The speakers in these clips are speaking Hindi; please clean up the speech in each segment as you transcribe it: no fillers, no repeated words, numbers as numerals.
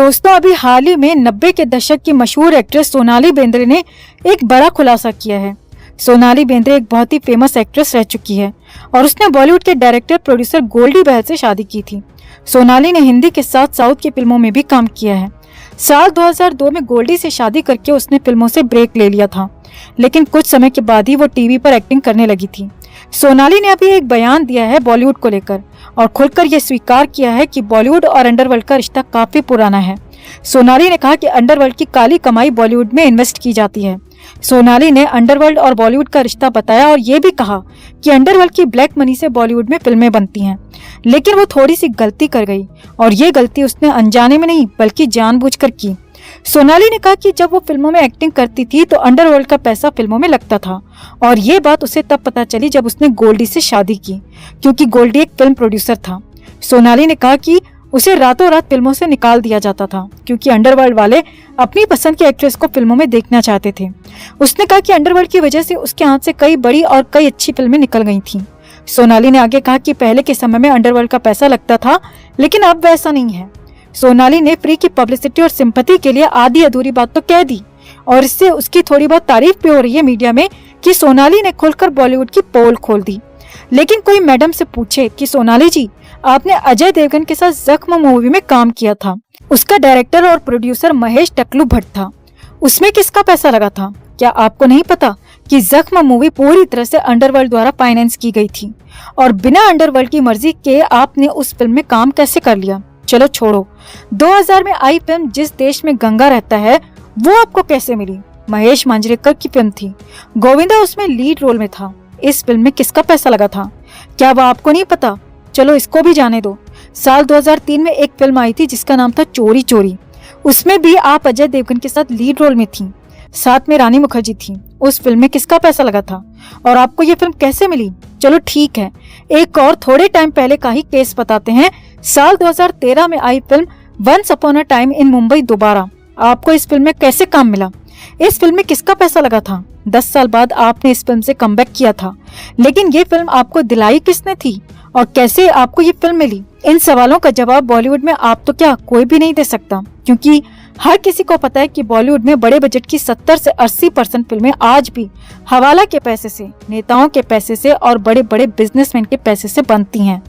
दोस्तों, अभी हाल ही में 90 के दशक की मशहूर एक्ट्रेस सोनाली बेंद्रे ने एक बड़ा खुलासा किया है। सोनाली बेंद्रे एक बहुत ही फेमस एक्ट्रेस रह चुकी है और उसने बॉलीवुड के डायरेक्टर प्रोड्यूसर गोल्डी बहल से शादी की थी। सोनाली ने हिंदी के साथ साउथ की फिल्मों में भी काम किया है। साल 2002 में गोल्डी से शादी करके उसने फिल्मों से ब्रेक ले लिया था, लेकिन कुछ समय के बाद ही वो टीवी पर एक्टिंग करने लगी थी। सोनाली ने अभी एक बयान दिया है बॉलीवुड को लेकर और खुलकर यह स्वीकार किया है कि बॉलीवुड और अंडरवर्ल्ड का रिश्ता काफी पुराना है। सोनाली ने कहा कि अंडरवर्ल्ड की काली कमाई बॉलीवुड में इन्वेस्ट की जाती है। सोनाली ने अंडरवर्ल्ड और बॉलीवुड का रिश्ता बताया और ये भी कहा कि अंडरवर्ल्ड की ब्लैक मनी से बॉलीवुड में फिल्में बनती हैं, लेकिन वो थोड़ी सी गलती कर गई और ये गलती उसने अनजाने में नहीं बल्कि जानबूझकर की। सोनाली ने कहा कि जब वो फिल्मों में एक्टिंग करती थी तो अंडरवर्ल्ड का पैसा फिल्मों में लगता था और ये बात उसे तब पता चली जब उसने गोल्डी से शादी की, क्योंकि गोल्डी एक फिल्म प्रोड्यूसर था। सोनाली ने कहा कि उसे रातों रात फिल्मों से निकाल दिया जाता था क्योंकि अंडरवर्ल्ड वाले अपनी पसंद की एक्ट्रेस को फिल्मों में देखना चाहते थे। उसने कहा कि अंडरवर्ल्ड की वजह से उसके हाथ से कई बड़ी और कई अच्छी फिल्में निकल गई थीं। सोनाली ने आगे कहा कि पहले के समय में अंडरवर्ल्ड का पैसा लगता था, लेकिन अब वैसा नहीं है। सोनाली ने फ्री की पब्लिसिटी और सिंपैथी के लिए आधी अधूरी बात तो कह दी और इससे उसकी थोड़ी बहुत तारीफ भी हो रही है मीडिया में कि सोनाली ने खुलकर बॉलीवुड की पोल खोल दी। लेकिन कोई मैडम से पूछे कि सोनाली जी, आपने अजय देवगन के साथ जख्म मूवी में काम किया था, उसका डायरेक्टर और प्रोड्यूसर महेश टकलू भट्ट था, उसमें किसका पैसा लगा था? क्या आपको नहीं पता कि जख्म मूवी पूरी तरह से अंडरवर्ल्ड द्वारा फाइनेंस की गई थी और बिना अंडरवर्ल्ड की मर्जी के आपने उस फिल्म में काम कैसे कर लिया? चलो छोड़ो, 2000 में आई फिल्म जिस देश में गंगा रहता है वो आपको कैसे मिली? महेश मांजरेकर की फिल्म थी, गोविंदा उसमें लीड रोल में था। इस फिल्म में किसका पैसा लगा था? क्या वो आपको नहीं पता? चलो इसको भी जाने दो। साल 2003 में एक फिल्म आई थी जिसका नाम था चोरी चोरी, उसमें भी आप अजय देवगन के साथ लीड रोल में थी, साथ में रानी मुखर्जी थी। उस फिल्म में किसका पैसा लगा था और आपको ये फिल्म कैसे मिली? चलो ठीक है, एक और थोड़े टाइम पहले का ही केस बताते हैं। साल 2013 में आई film once upon a time in Mumbai Dobaara, आपको इस फिल्म में कैसे काम मिला? इस फिल्म में किसका पैसा लगा था? 10 साल बाद आपने इस फिल्म से कमबैक किया था, लेकिन ये फिल्म आपको दिलाई किसने थी और कैसे आपको ये फिल्म मिली? इन सवालों का जवाब बॉलीवुड में आप तो क्या कोई भी नहीं दे सकता, क्योंकि हर किसी को पता है कि बॉलीवुड में बड़े बजट की 70 से 80% फिल्में आज भी हवाला के पैसे से, नेताओं के पैसे से और बड़े बड़े बिजनेसमैन के पैसे से बनती हैं।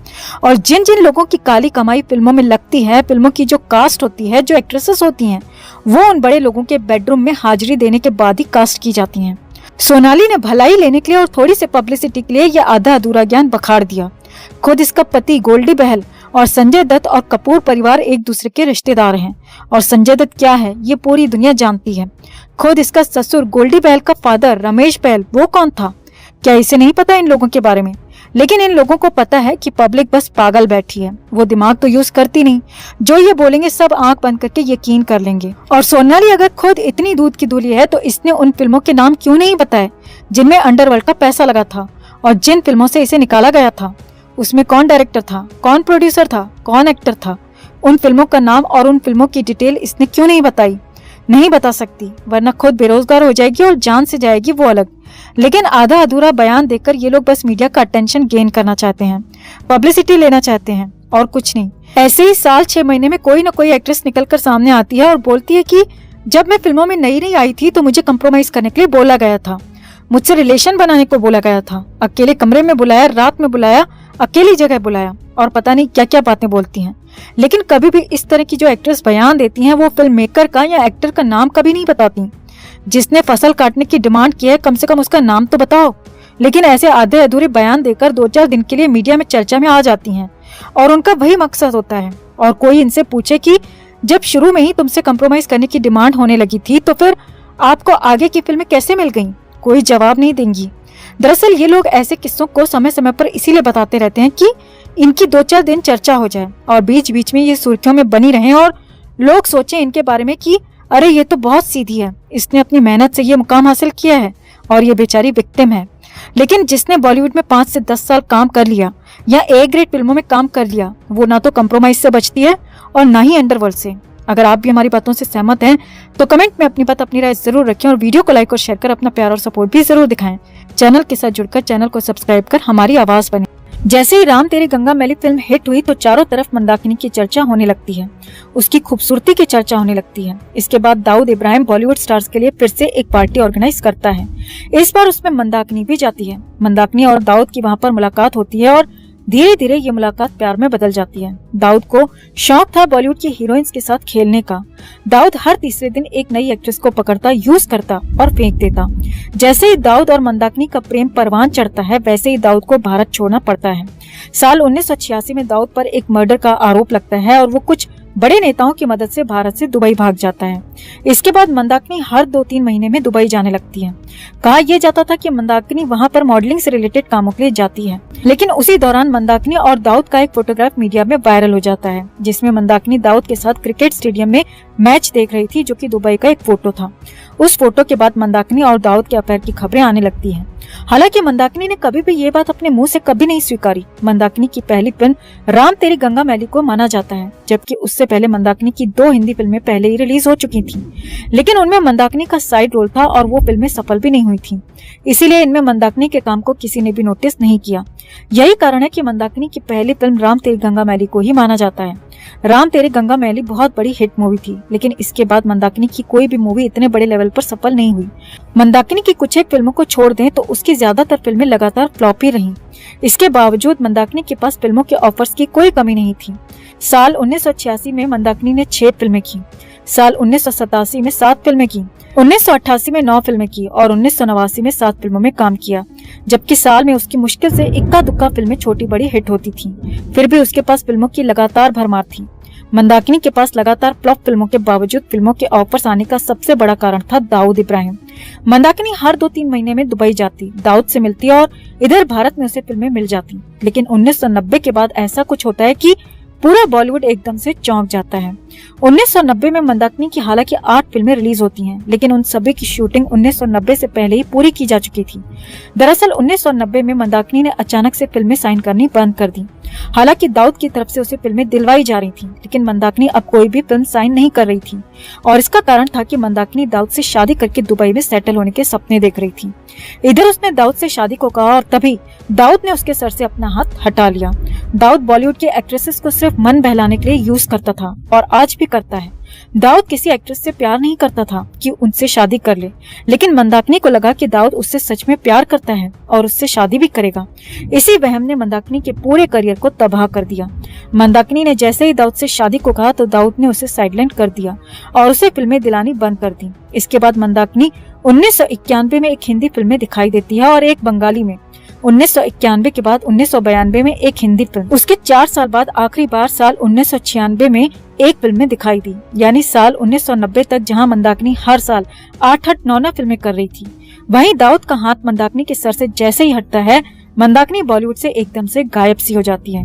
और जिन जिन लोगों की काली कमाई फिल्मों में लगती है, फिल्मों की जो कास्ट होती है, जो एक्ट्रेसेस होती हैं, वो उन बड़े लोगों के बेडरूम में हाजिरी देने के बाद ही कास्ट की जाती हैं। सोनाली ने भलाई लेने के लिए और थोड़ी सी पब्लिसिटी के लिए यह आधा अधूरा ज्ञान बखाड़ दिया। खुद इसका पति गोल्डी बहल और संजय दत्त और कपूर परिवार एक दूसरे के रिश्तेदार हैं और संजय दत्त क्या है ये पूरी दुनिया जानती है। खुद इसका ससुर गोल्डी बहल का फादर रमेश बहल, वो कौन था? क्या इसे नहीं पता इन लोगों के बारे में? लेकिन इन लोगों को पता है कि पब्लिक बस पागल बैठी है, वो दिमाग तो यूज करती नहीं, जो ये बोलेंगे सब आंख बंद करके यकीन कर लेंगे। और सोनाली अगर खुद इतनी दूध की दूली है तो इसने उन फिल्मों के नाम क्यों नहीं बताए जिनमें अंडरवर्ल्ड का पैसा लगा था और जिन फिल्मों से इसे निकाला गया था? उसमें कौन डायरेक्टर था, कौन प्रोड्यूसर था, कौन एक्टर था? उन फिल्मों का नाम और उन फिल्मों की डिटेल इसने क्यों नहीं बताई? नहीं बता सकती, वरना खुद बेरोजगार हो जाएगी और जान से जाएगी वो अलग। लेकिन आधा अधूरा बयान देकर ये लोग बस मीडिया का अटेंशन गेन करना चाहते हैं, पब्लिसिटी लेना चाहते हैं और कुछ नहीं। ऐसे ही साल 6 महीने में कोई न कोई एक्ट्रेस निकलकर सामने आती है और बोलती है कि जब मैं फिल्मों में नई आई थी तो मुझे कंप्रोमाइज करने के लिए बोला गया था, मुझसे रिलेशन बनाने को बोला गया था, अकेले कमरे में बुलाया, रात में बुलाया, अकेली जगह बुलाया और पता नहीं क्या क्या बातें बोलती हैं। लेकिन कभी भी इस तरह की जो एक्ट्रेस बयान देती हैं वो फिल्म मेकर का या एक्टर का नाम कभी नहीं बताती। जिसने फसल काटने की डिमांड की है कम से कम उसका नाम तो बताओ। लेकिन ऐसे आधे अधूरे बयान देकर 2-4 दिन के लिए मीडिया में चर्चा में आ जाती हैं और उनका वही मकसद होता है। और कोई इनसे पूछे कि जब शुरू में ही तुमसे कंप्रोमाइज करने की डिमांड होने लगी थी तो फिर आपको आगे की फिल्में कैसे मिल गई? कोई जवाब नहीं देंगी। दरअसल ये लोग ऐसे किस्सों को समय समय पर इसीलिए बताते रहते हैं कि इनकी 2-4 दिन चर्चा हो जाए और बीच बीच में ये सुर्खियों में बनी रहें और लोग सोचें इनके बारे में कि अरे ये तो बहुत सीधी है, इसने अपनी मेहनत से ये मुकाम हासिल किया है और ये बेचारी विक्टिम है। लेकिन जिसने बॉलीवुड में 5 से 10 साल काम कर लिया या ए ग्रेड फिल्मों में काम कर लिया, वो ना तो कंप्रोमाइज से बचती है और ना ही अंडरवर्ल्ड से। अगर आप भी हमारी बातों से सहमत हैं तो कमेंट में अपनी बात, अपनी राय जरूर रखें और वीडियो को लाइक और शेयर कर अपना प्यार और सपोर्ट भी जरूर दिखाएं। चैनल के साथ जुड़कर चैनल को सब्सक्राइब कर हमारी आवाज बने। जैसे ही राम तेरी गंगा मैली फिल्म हिट हुई तो चारों तरफ मंदाकिनी की चर्चा होने लगती है, उसकी खूबसूरती की चर्चा होने लगती है। इसके बाद दाऊद इब्राहिम बॉलीवुड स्टार्स के लिए फिर से एक पार्टी ऑर्गेनाइज करता है। इस बार उसमें मंदाकिनी भी जाती है। मंदाकिनी और दाऊद की वहाँ पर मुलाकात होती है और धीरे धीरे ये मुलाकात प्यार में बदल जाती है। दाऊद को शौक था बॉलीवुड की हीरोइंस के साथ खेलने का। दाऊद हर तीसरे दिन एक नई एक्ट्रेस को पकड़ता, यूज करता और फेंक देता। जैसे ही दाऊद और मंदाकिनी का प्रेम परवान चढ़ता है, वैसे ही दाऊद को भारत छोड़ना पड़ता है। साल 1986 में दाऊद पर एक मर्डर का आरोप लगता है और वो कुछ बड़े नेताओं की मदद से भारत से दुबई भाग जाता है। इसके बाद मंदाकिनी हर 2-3 महीने में दुबई जाने लगती है। कहा यह जाता था कि मंदाकिनी वहां पर मॉडलिंग से रिलेटेड कामों के लिए जाती है, लेकिन उसी दौरान मंदाकिनी और दाऊद का एक फोटोग्राफ मीडिया में वायरल हो जाता है, जिसमें मंदाकिनी दाऊद के साथ क्रिकेट स्टेडियम में मैच देख रही थी, जो कि दुबई का एक फोटो था। उस फोटो के बाद मंदाकिनी और दाऊद के अफेयर की खबरें आने लगती हैं। हालांकि मंदाकिनी ने कभी भी ये बात अपने मुंह से कभी नहीं स्वीकारी। मंदाकिनी की पहली फिल्म राम तेरी गंगा मैली को माना जाता है, जबकि उससे पहले मंदाकिनी की 2 हिंदी फिल्में पहले ही रिलीज हो चुकी थी, लेकिन उनमें मंदाकिनी का साइड रोल था और वो फिल्में सफल भी नहीं हुई थी। इसीलिए इनमें मंदाकिनी के काम को किसी ने भी नोटिस नहीं किया। यही कारण है कि मंदाकिनी की पहली फिल्म राम तेरी गंगा मैली को ही माना जाता है। राम तेरी गंगा मैली बहुत बड़ी हिट मूवी थी, लेकिन इसके बाद मंदाकिनी की कोई भी मूवी इतने बड़े लेवल पर सफल नहीं हुई। मंदाकिनी की कुछ एक फिल्मों को छोड़ दें तो उसकी ज्यादातर फिल्में लगातार फ्लॉप ही रहीं। इसके बावजूद मंदाकिनी के पास फिल्मों के ऑफर्स की कोई कमी नहीं थी। साल 1986 में मंदाकिनी ने 6 फिल्में की, साल 1987 में 7 फिल्में की, 1988 में 9 फिल्में की और 1989 में 7 फिल्मों में काम किया, जबकि साल में उसकी मुश्किल से इक्का दुक्का फिल्में छोटी बड़ी हिट होती थी। फिर भी उसके पास फिल्मों की लगातार भरमार थी। मंदाकिनी के पास लगातार फ्लॉप फिल्मों के बावजूद फिल्मों के ऑफर्स आने का सबसे बड़ा कारण था दाऊद इब्राहिम। मंदाकिनी हर 2-3 महीने में दुबई जाती, दाऊद से मिलती और इधर भारत में उसे फिल्में मिल जाती। लेकिन 1990 के बाद ऐसा कुछ होता है कि पूरा बॉलीवुड एकदम से चौंक जाता है। 1990 में मंदाकिनी की हालांकि 8 फिल्में रिलीज होती हैं, लेकिन उन सभी की शूटिंग 1990 से पहले ही पूरी की जा चुकी थी। दरअसल 1990 में मंदाकिनी ने अचानक से फिल्में साइन करनी बंद कर दी। हालांकि दाऊद की तरफ से उसे फिल्में दिलवाई जा रही थी, लेकिन मंदाकिनी अब कोई भी फिल्म साइन नहीं कर रही थी और इसका कारण था कि मंदाकिनी दाऊद से शादी करके दुबई में सेटल होने के सपने देख रही थी। इधर उसने दाऊद से शादी को कहा और तभी दाऊद ने उसके सर से अपना हाथ हटा लिया। दाऊद बॉलीवुड के एक्ट्रेसेस को सिर्फ मन बहलाने के लिए यूज करता था और आज भी करता है। दाऊद किसी एक्ट्रेस से प्यार नहीं करता था कि उनसे शादी कर ले, लेकिन मंदाकिनी को लगा कि दाऊद उससे सच में प्यार करता है और उससे शादी भी करेगा। इसी वहम ने मंदाकिनी के पूरे करियर को तबाह कर दिया। मंदाकिनी ने जैसे ही दाऊद से शादी को कहा तो दाऊद ने उसे साइडलाइन कर दिया और उसे फिल्में दिलानी बंद कर दी। इसके बाद मंदाकिनी 1991 में एक हिंदी फिल्म में दिखाई देती है और एक बंगाली में। 1991 के बाद 1992 में एक हिंदी फिल्म, उसके 4 साल बाद आखिरी बार साल 1996 में एक फिल्म में दिखाई दी, यानी साल 1990 तक जहां मंदाकिनी हर साल 8-8, 9 फिल्में कर रही थी। वहीं दाऊद का हाथ मंदाकिनी के सर से जैसे ही हटता है, मंदाकिनी बॉलीवुड से एकदम से गायब सी हो जाती है।